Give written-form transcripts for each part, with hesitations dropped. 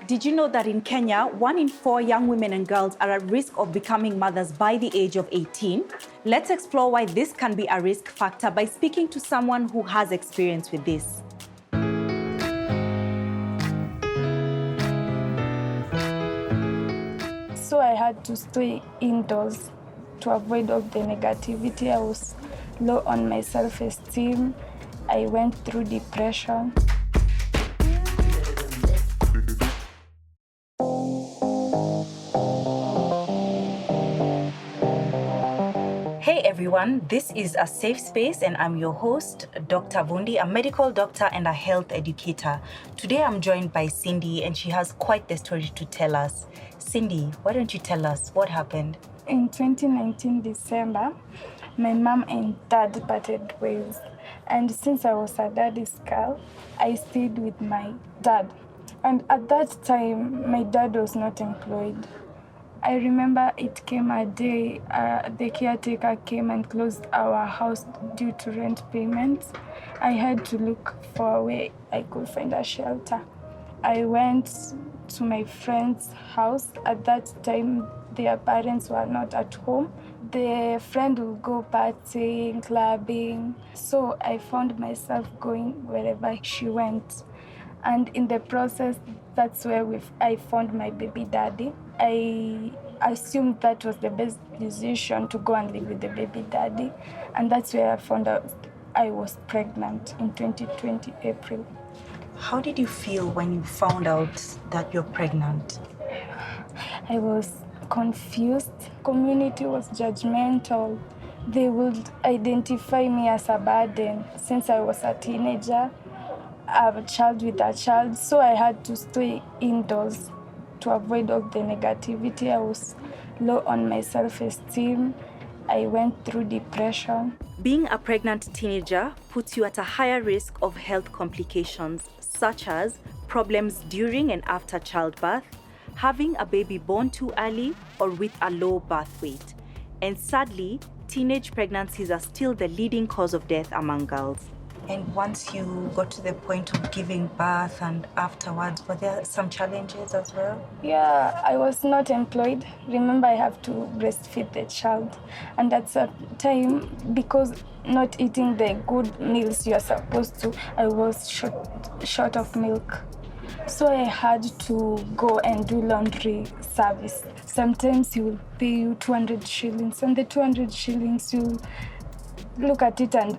Did you know that in Kenya, 1 in 4 young women and girls are at risk of becoming mothers by the age of 18? Let's explore why this can be a risk factor by speaking to someone who has experience with this. So I had to stay indoors to avoid all the negativity. I was low on my self-esteem. I went through depression. Hey everyone, this is a safe space and I'm your host, Dr. Vundi, a medical doctor and a health educator. Today I'm joined by Cindy and she has quite the story to tell us. Cindy, why don't you tell us what happened? In 2019 December, my mom and dad parted ways. And since I was a daddy's girl, I stayed with my dad. And at that time, my dad was not employed. I remember it came a day, the caretaker came and closed our house due to rent payments. I had to look for where I could find a shelter. I went to my friend's house. At that time, their parents were not at home. The friend would go partying, clubbing. So I found myself going wherever she went. And in the process, that's where I found my baby daddy. I assumed that was the best decision to go and live with the baby daddy. And that's where I found out I was pregnant in 2020, April. How did you feel when you found out that you're pregnant? I was confused. Community was judgmental. They would identify me as a burden since I was a teenager. I have a child with a child, so I had to stay indoors to avoid all the negativity. I was low on my self-esteem. I went through depression. Being a pregnant teenager puts you at a higher risk of health complications, such as problems during and after childbirth, having a baby born too early or with a low birth weight. And sadly, teenage pregnancies are still the leading cause of death among girls. And once you got to the point of giving birth and afterwards, were there some challenges as well? Yeah, I was not employed. Remember, I have to breastfeed the child. And at that time, because not eating the good meals you're supposed to, I was short of milk. So I had to go and do laundry service. Sometimes he will pay you 200 shillings. And the 200 shillings, you look at it and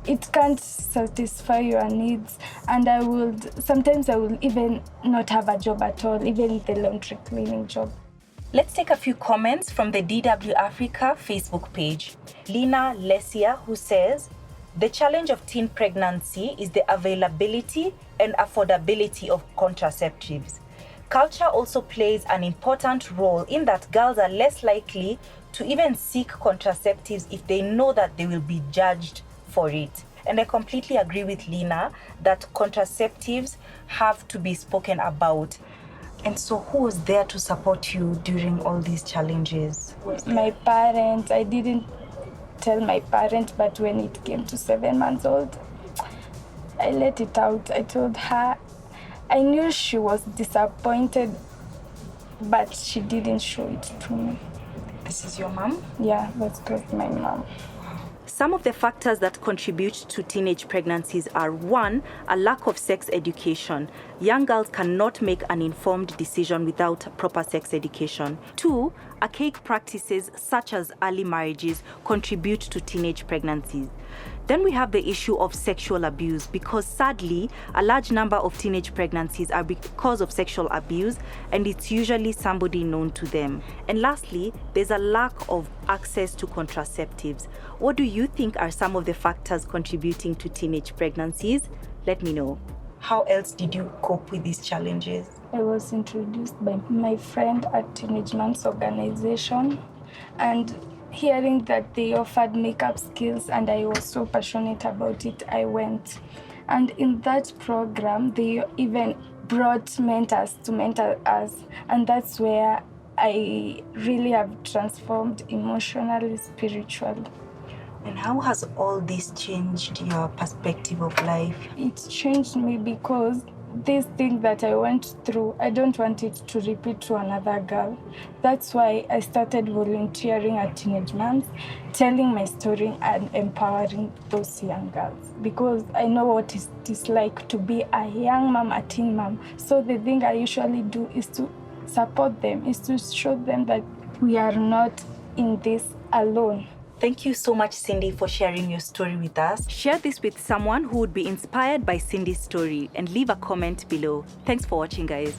it can't satisfy your needs. And sometimes I will even not have a job at all, even the laundry cleaning job. Let's take a few comments from the DW Africa Facebook page. Lina Lesia, who says, the challenge of teen pregnancy is the availability and affordability of contraceptives. Culture also plays an important role in that girls are less likely to even seek contraceptives if they know that they will be judged for it. And I completely agree with Lina that contraceptives have to be spoken about. And so who was there to support you during all these challenges? My parents. I didn't tell my parents, but when it came to 7 months old, I let it out. I told her. I knew she was disappointed, but she didn't show it to me. This is your mom? Yeah, that's my mom. Some of the factors that contribute to teenage pregnancies are 1, a lack of sex education. Young girls cannot make an informed decision without proper sex education. 2, archaic practices such as early marriages contribute to teenage pregnancies. Then we have the issue of sexual abuse, because sadly, a large number of teenage pregnancies are because of sexual abuse, and it's usually somebody known to them. And lastly, there's a lack of access to contraceptives. What do you think are some of the factors contributing to teenage pregnancies? Let me know. How else did you cope with these challenges? I was introduced by my friend at Teenage Man's organization, and hearing that they offered makeup skills and I was so passionate about it, I went. And in that program, they even brought mentors to mentor us. And that's where I really have transformed emotionally, spiritually. And how has all this changed your perspective of life? It changed me because this thing that I went through, I don't want it to repeat to another girl. That's why I started volunteering at Teenage Moms, telling my story and empowering those young girls, because I know what it is like to be a young mom, a teen mom. So the thing I usually do is to support them, is to show them that we are not in this alone. Thank you so much, Cindy, for sharing your story with us. Share this with someone who would be inspired by Cindy's story and leave a comment below. Thanks for watching, guys.